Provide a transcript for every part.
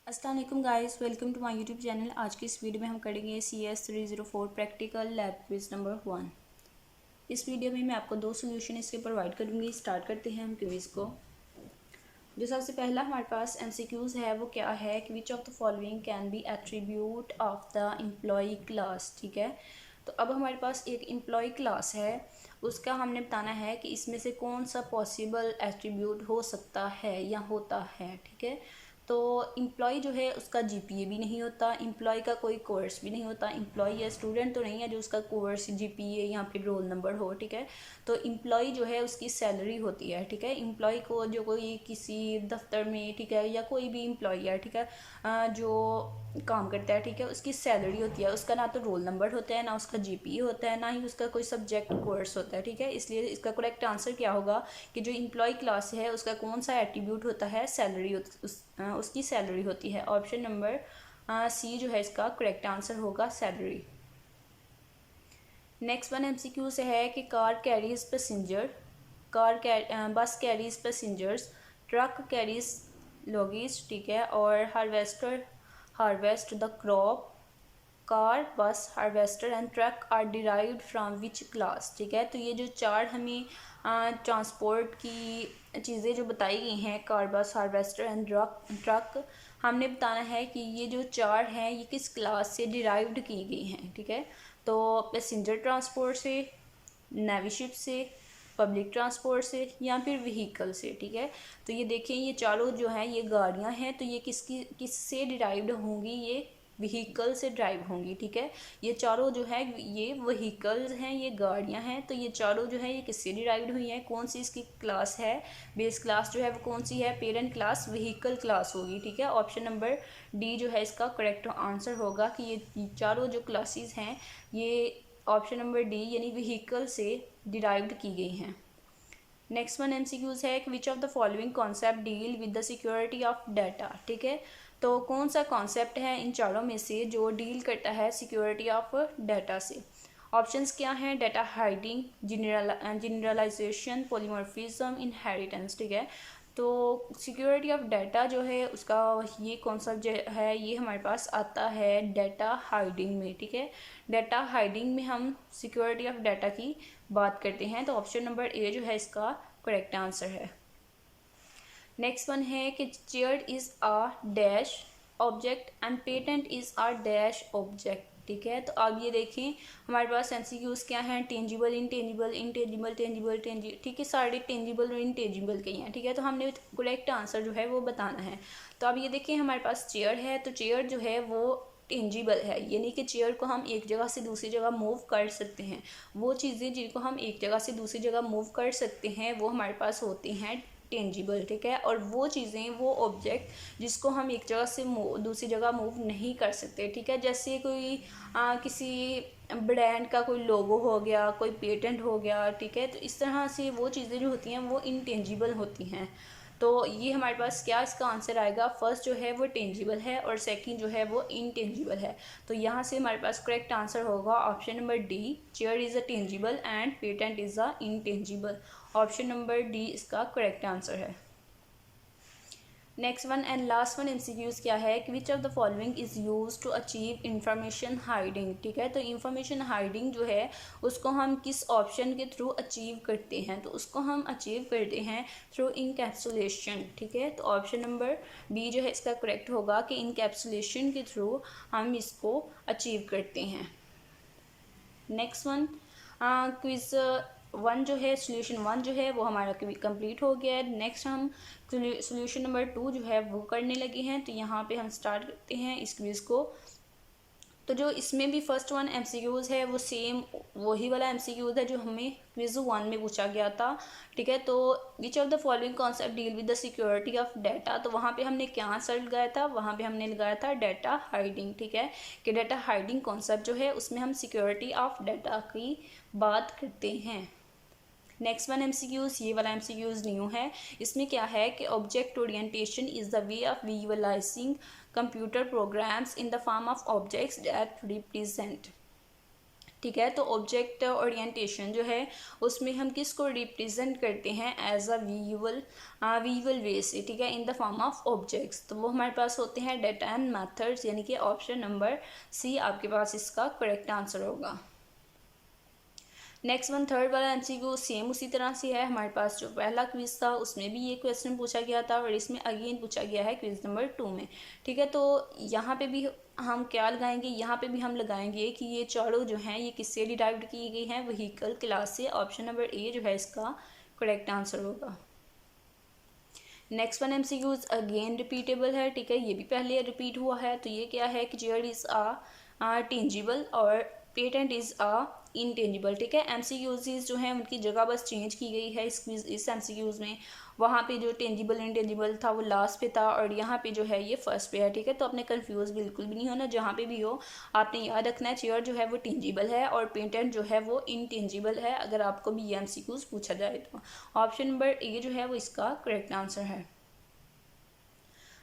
अस्सलाम वालेकुम guys, welcome to my YouTube channel. आज की इस वीडियो में हम करेंगे CS 304 practical lab quiz number 1। इस वीडियो में मैं आपको 2 सोल्यूशन इसके प्रोवाइड करूंगी। स्टार्ट करते हैं हम क्विज को। जो सबसे पहला हमारे पास MCQs है वो क्या है कि which of the following can be attribute of the employee class. ठीक है, तो अब हमारे पास एक एम्प्लॉय क्लास है, उसका हमने बताना है कि इसमें से कौन सा पॉसिबल एट्रीब्यूट हो सकता है या होता है। ठीक है, तो एम्प्लॉय जो है उसका GPA भी नहीं होता, एम्प्लॉय का कोई कोर्स भी नहीं होता, एम्प्लॉय या स्टूडेंट तो नहीं है जो उसका कोर्स GPA या फिर रोल नंबर हो। ठीक है, तो एम्प्लॉय जो है उसकी सैलरी होती है। ठीक है, एम्प्लॉय को जो कोई किसी दफ्तर में, ठीक है, या कोई भी एम्प्लॉय है, ठीक है, जो काम करता है, ठीक है, उसकी सैलरी होती है। उसका ना तो रोल नंबर होता है, ना उसका GPA होता है, ना ही उसका कोई सब्जेक्ट कोर्स होता है। ठीक है, इसलिए इसका करेक्ट आंसर क्या होगा कि जो एम्प्लॉय क्लास है उसका कौन सा एट्रीब्यूट होता है, सैलरी उसकी सैलरी होती है। ऑप्शन नंबर C जो है इसका करेक्ट आंसर होगा, सैलरी। नेक्स्ट वन MCQ से है कि car carries passenger, bus carries passengers, truck carries logs, ठीक है, और harvester harvest the crop. Car, bus, harvester and truck are derived from which class. ठीक है, तो ये जो चार हमें ट्रांसपोर्ट की चीज़ें जो बताई गई हैं, car, bus, harvester and truck, हमने बताना है कि ये जो चार हैं ये किस क्लास से डिराइव्ड की गई हैं। ठीक है, तो पैसेंजर ट्रांसपोर्ट से, नेवी शिप से, पब्लिक ट्रांसपोर्ट से, या फिर व्हीकल से। ठीक है, तो ये देखें ये चारों जो हैं ये गाड़ियां हैं, तो ये किससे डिराइव्ड होंगी, ये व्हीकल से ड्राइव होंगी। ठीक है, ये चारों जो है ये व्हीकल्स हैं, ये गाड़ियां हैं, तो ये चारों जो है ये किससे डिराइव्ड हुई हैं, कौन सी इसकी क्लास है, बेस क्लास जो है वो कौन सी है, पेरेंट क्लास व्हीकल क्लास होगी। ठीक है, ऑप्शन नंबर D जो है इसका करेक्ट आंसर होगा कि ये चारों जो क्लासेस हैं ये ऑप्शन नंबर D यानी व्हीकल से डिराइव्ड की गई हैं। नेक्स्ट वन MCQs है कि which of the following concept deal with the security of data. ठीक है, तो कौन सा कॉन्सेप्ट है इन चारों में से जो डील करता है सिक्योरिटी ऑफ डाटा से। ऑप्शंस क्या हैं, data hiding, generalisation, polymorphism, inheritance. ठीक है, तो सिक्योरिटी ऑफ डाटा जो है उसका ये कॉन्सेप्ट जो है ये हमारे पास आता है डाटा हाइडिंग में। ठीक है, डाटा हाइडिंग में हम सिक्योरिटी ऑफ डाटा की बात करते हैं, तो ऑप्शन नंबर A जो है इसका करेक्ट आंसर है। नेक्स्ट वन है कि chaired is a dash object and patent is a dash object. ठीक है, तो अब ये देखें हमारे पास MCQs क्या हैं, टेंजिबल, इनटेंजिबल, इंटेंजिबल, टेंजिबल, ठीक है, सारे टेंजिबल और इनटेंजिबल के हैं। ठीक है, तो हमने करेक्ट आंसर जो है वो बताना है। तो अब ये देखें हमारे पास चेयर है, तो चेयर जो है वो टेंजिबल है, यानी कि चेयर को हम एक जगह से दूसरी जगह मूव कर सकते हैं। वो चीज़ें जिनको हम एक जगह से दूसरी जगह मूव कर सकते हैं वो हमारे पास होती हैं टेंजिबल। ठीक है, और वो चीज़ें, वो ऑब्जेक्ट जिसको हम एक जगह से दूसरी जगह मूव नहीं कर सकते। ठीक है, जैसे कोई किसी ब्रांड का कोई लोगो हो गया, कोई पेटेंट हो गया। ठीक है, तो इस तरह से वो चीज़ें जो होती हैं वो इनटेंजिबल होती हैं। तो ये हमारे पास क्या इसका आंसर आएगा, फर्स्ट जो है वो टेंजिबल है और सेकंड जो है वो इनटेंजिबल है। तो यहाँ से हमारे पास करेक्ट आंसर होगा option number D, chair is a tangible and patent is a intangible. Option number D इसका करेक्ट आंसर है। Next one and last one MCQs क्या है कि which of the following is use to achieve information hiding. ठीक है, तो information hiding जो है उसको हम किस ऑप्शन के थ्रू अचीव करते हैं, तो उसको हम अचीव करते हैं थ्रू इनकैप्सुलेशन। ठीक है, तो ऑप्शन नंबर B जो है इसका करेक्ट होगा कि इनकैप्सुलेशन के थ्रू हम इसको अचीव करते हैं। नेक्स्ट वन क्विज 1 जो है, सोल्यूशन 1 जो है वो हमारा कंप्लीट हो गया है। नेक्स्ट हम सोल्यूशन नंबर 2 जो है वो करने लगे हैं, तो यहाँ पे हम स्टार्ट करते हैं इस क्विज को। तो जो इसमें भी फर्स्ट वन MCQs है वो सेम वही वाला MCQs है जो हमें क्विज 1 में पूछा गया था। ठीक है, तो विच of the following concept deal with the security of data, तो वहाँ पे हमने क्या आंसर लगाया था, वहाँ पे हमने लगाया था डाटा हाइडिंग। ठीक है, कि डाटा हाइडिंग कॉन्सेप्ट जो है उसमें हम सिक्योरिटी ऑफ डाटा की बात करते हैं। नेक्स्ट वन MCQs, ये वाला MCQs न्यू है। इसमें क्या है कि object orientation is the way of visualising computer programs in the form of objects that represent ठीक है। तो ऑब्जेक्ट ओरिएंटेशन जो है उसमें हम किसको रिप्रेजेंट करते हैं एज अ विजुअल वे से, ठीक है, in the form of objects. तो वो हमारे पास होते हैं डाटा एंड मेथड्स, यानी कि ऑप्शन नंबर सी आपके पास इसका करेक्ट आंसर होगा। नेक्स्ट वन थर्ड वाला एमसीक्यू सेम उसी तरह से है। हमारे पास जो पहला क्विज था उसमें भी ये क्वेश्चन पूछा गया था और इसमें अगेन पूछा गया है क्विज नंबर 2 में, ठीक है। तो यहाँ पे भी हम क्या लगाएंगे, यहाँ पे भी हम लगाएंगे कि ये चारों जो हैं ये किससे डिराइव्ड की गई हैं, व्हीकल क्लास से। ऑप्शन नंबर ए जो है इसका करेक्ट आंसर होगा। Next one MCQs again repeatable है, ठीक है, ये भी पहले रिपीट हुआ है। तो ये क्या है कि जेयर इज आ टेंजिबल और पेटेंट इज आ इनटेंजिबल, ठीक है। एमसीक्यूज जो हैं उनकी जगह बस चेंज की गई है इस एमसीक्यूज में। वहाँ पे जो टेंजिबल इनटेंजिबल था वो लास्ट पे था और यहाँ पे जो है ये फर्स्ट पे है, ठीक है। तो आपने कंफ्यूज बिल्कुल भी नहीं होना, जहाँ पे भी हो आपने याद रखना है चेयर जो है वो टेंजिबल है और पेटेंट जो है वो इनटेंजिबल है, अगर आपको भी ये एमसीक्यूज पूछा जाए तो। ऑप्शन नंबर ए जो है वो इसका करेक्ट आंसर है।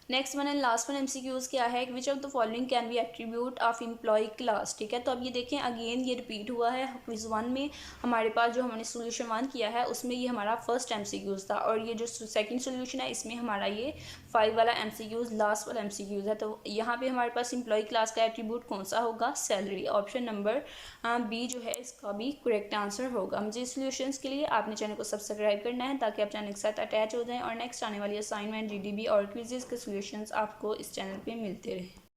Next one and last one MCQs क्या है, विच of the following can be attribute of employee class, ठीक है। तो अब ये देखें अगेन ये रिपीट हुआ है। क्विज 1 में हमारे पास जो हमने सोल्यूशन 1 किया है उसमें ये हमारा फर्स्ट एमसीक्यूज था और ये जो सेकंड सोल्यूशन है इसमें हमारा ये 5 वाला एमसीक्यूज लास्ट वाला एमसीक्यूज है। तो यहाँ पे हमारे पास एम्प्लॉय क्लास का एट्रीब्यूट कौन सा होगा, सैलरी। ऑप्शन नंबर बी जो है इसका भी करेक्ट आंसर होगा। मुझे सोल्यूशंस के लिए आपने चैनल को सब्सक्राइब करना है ताकि आप चैनल के साथ अटैच हो जाएं और नेक्स्ट आने वाली असाइनमेंट, जीडीबी और क्विजेस के सॉल्यूशंस आपको इस चैनल पे मिलते रहे।